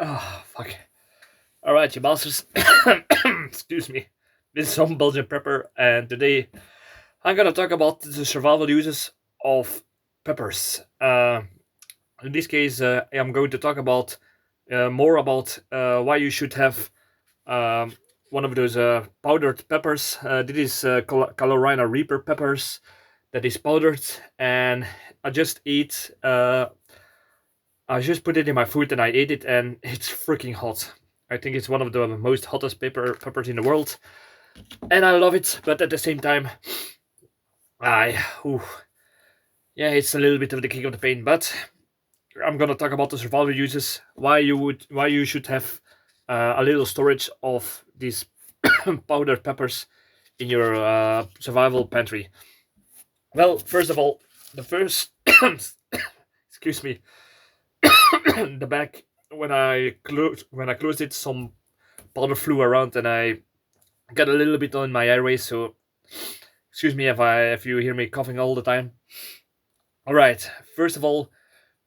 Oh, fuck. Alright, you bastards. Excuse me. This is Some-Belgian-prepper, and today I'm gonna talk about the survival uses of peppers. In this case, I'm going to talk about more about why you should have um, one of those powdered peppers. This is Carolina Reaper peppers that is powdered, and I just eat. I just put it in my food and I ate it, and it's freaking hot. I think it's one of the most hottest peppers in the world, and I love it. But at the same time, I, ooh, yeah, it's a little bit of the kick of the pain. But I'm gonna talk about the survival uses. Why you should have a little storage of these powdered peppers in your survival pantry. Well, first of all, the first, excuse me, the bag when I closed it, some powder flew around and I got a little bit on my airways. So excuse me if you hear me coughing all the time. All right. First of all,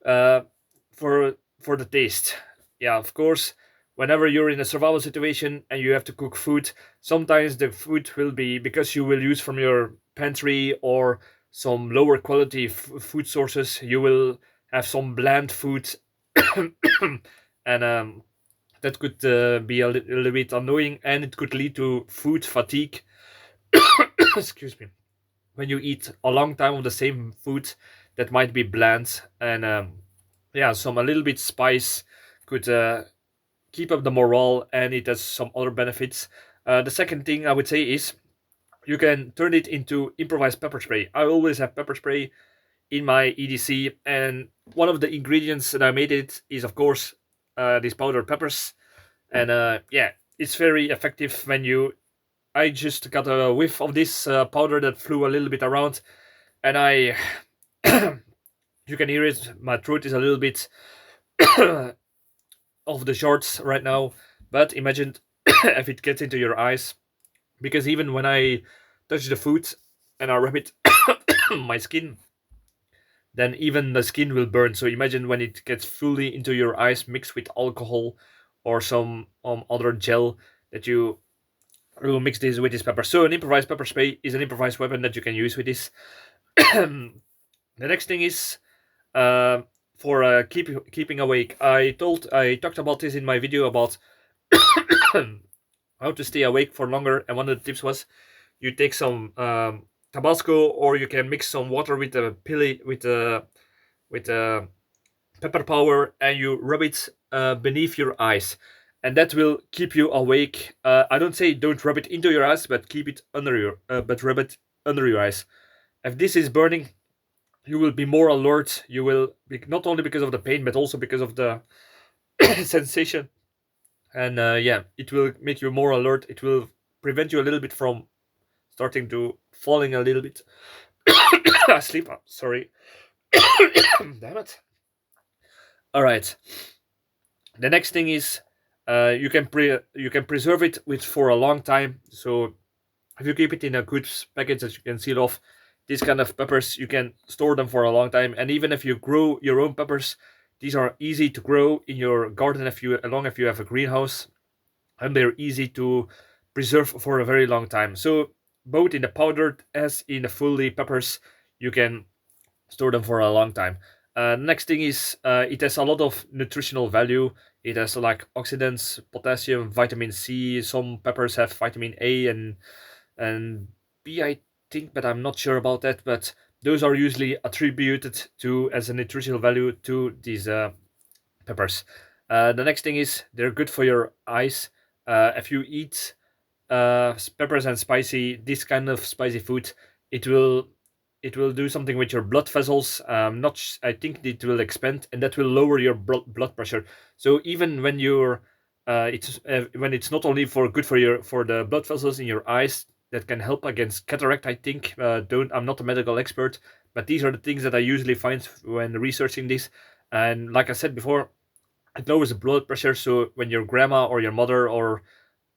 uh, for the taste, yeah, of course. Whenever you're in a survival situation and you have to cook food, sometimes the food will be because you will use from your pantry or some lower quality food sources. You will have some bland food, and that could be a little bit annoying, and it could lead to food fatigue. Excuse me. When you eat a long time of the same food that might be bland, and yeah, some a little bit spice could keep up the morale, and it has some other benefits. The second thing I would say is you can turn it into improvised pepper spray. I always have pepper spray in my EDC, and one of the ingredients that I made it is, of course, these powdered peppers. And yeah, it's very effective when you. I just got a whiff of this powder that flew a little bit around, and I. You can hear it. My throat is a little bit off the shorts right now, but imagine if it gets into your eyes, because even when I touch the food and I rub it my skin, then even the skin will burn. So imagine when it gets fully into your eyes mixed with alcohol or some other gel that you will mix this with this pepper. So an improvised pepper spray is an improvised weapon that you can use with this. The next thing is uh, for keeping awake. I talked about this in my video about how to stay awake for longer, and one of the tips was you take some Tabasco, or you can mix some water with a pili with pepper powder, and you rub it beneath your eyes, and that will keep you awake. I don't say don't rub it into your eyes, but keep it under your but rub it under your eyes. If this is burning, you will be more alert. You will be, not only because of the pain, but also because of the sensation. And yeah, it will make you more alert. It will prevent you a little bit from starting to falling a little bit asleep. Sorry. Damn it. All right. The next thing is you can preserve it with for a long time. So if you keep it in a good package that you can seal off, these kind of peppers you can store them for a long time. And even if you grow your own peppers, these are easy to grow in your garden if you have a greenhouse, and they're easy to preserve for a very long time. So both in the powdered as in the fully peppers, you can store them for a long time. Next thing is it has a lot of nutritional value. It has like oxidants, potassium, vitamin C. Some peppers have vitamin A and B, I think, but I'm not sure about that. But those are usually attributed to as a nutritional value to these peppers. The next thing is they're good for your eyes. If you eat peppers and this kind of spicy food, it will do something with your blood vessels. Not I think it will expand, and that will lower your blood pressure. So even when you're it's when it's not only for good for the blood vessels in your eyes, that can help against cataract, I think. Don't I'm not a medical expert, but these are the things that I usually find when researching this. And like I said before, it lowers the blood pressure. So when your grandma or your mother or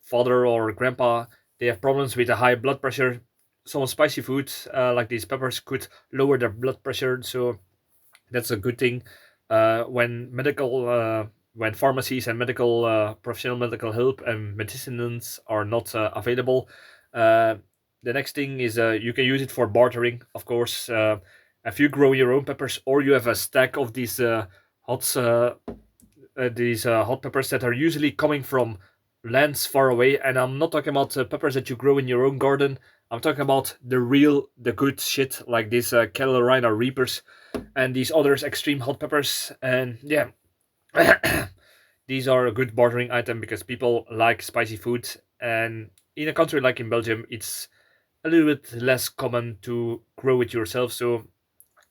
father or grandpa, they have problems with a high blood pressure, some spicy foods like these peppers could lower their blood pressure. So that's a good thing when when pharmacies and professional medical help and medicines are not available. Uh, the next thing is you can use it for bartering, of course. If you grow your own peppers, or you have a stack of hot uh, hot peppers that are usually coming from lands far away, and I'm not talking about peppers that you grow in your own garden. I'm talking about the good shit, like these Carolina Reapers and these others extreme hot peppers. And yeah, these are a good bartering item because people like spicy food, and in a country like in Belgium, it's a little bit less common to grow it yourself, so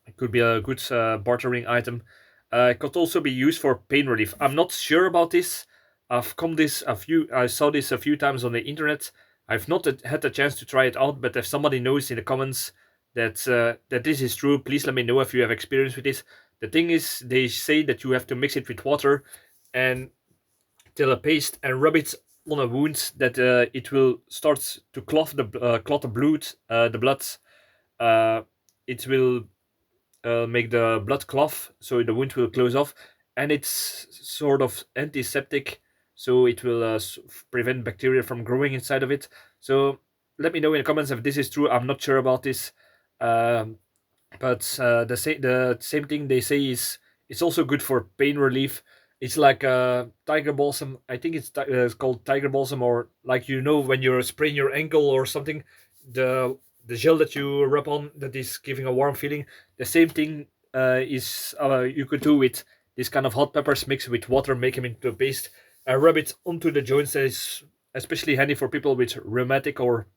it could be a good bartering item. It could also be used for pain relief. I'm not sure about this. I saw this a few times on the internet. I've not had a chance to try it out, but if somebody knows in the comments that this is true, please let me know if you have experience with this. The thing is, they say that you have to mix it with water and till a paste and rub it on a wound that it will start to clot the blood. Uh, it will make the blood clot, so the wound will close off, and it's sort of antiseptic, so it will prevent bacteria from growing inside of it. So let me know in the comments if this is true. I'm not sure about this. Um, but the same thing they say is it's also good for pain relief. It's like tiger balsam. I think it's called tiger balsam, or like when you're spraining your ankle or something, the gel that you rub on that is giving a warm feeling. The same thing is you could do with this kind of hot peppers mixed with water, make them into a paste, and rub it onto the joints. That is especially handy for people with rheumatic or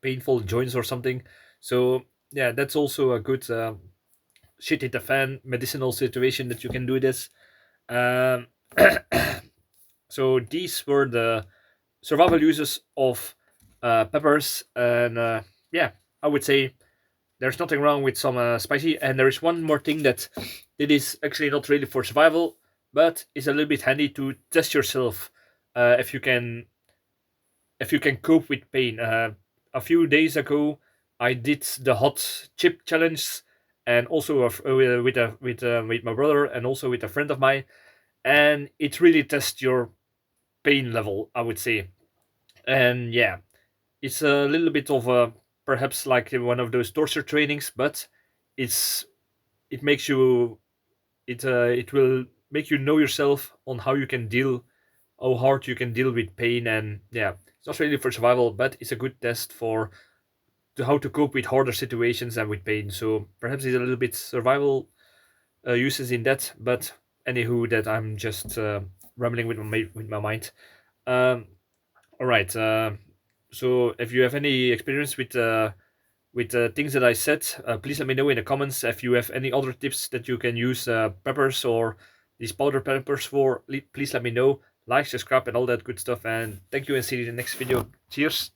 painful joints or something. So yeah, that's also a good shit hit the fan medicinal situation that you can do this. Um, so these were the survival uses of peppers, and yeah, I would say there's nothing wrong with some spicy. And there is one more thing that it is actually not really for survival, but is a little bit handy to test yourself if you can cope with pain. A few days ago, I did the hot chip challenge, and also with my brother, and also with a friend of mine, and it really tests your pain level, I would say. And yeah, it's a little bit of a perhaps like one of those torture trainings, but it's it makes you it will make you know yourself on how hard you can deal with pain. And yeah, it's not really for survival, but it's a good test for how to cope with harder situations and with pain. So perhaps it's a little bit survival uses in that, but anywho, that I'm just rambling with my mind. Um, all right. So if you have any experience with things that I said, please let me know in the comments. If you have any other tips that you can use peppers or these powder peppers for, please let me know. Like, subscribe, and all that good stuff. And thank you, and see you in the next video. Cheers.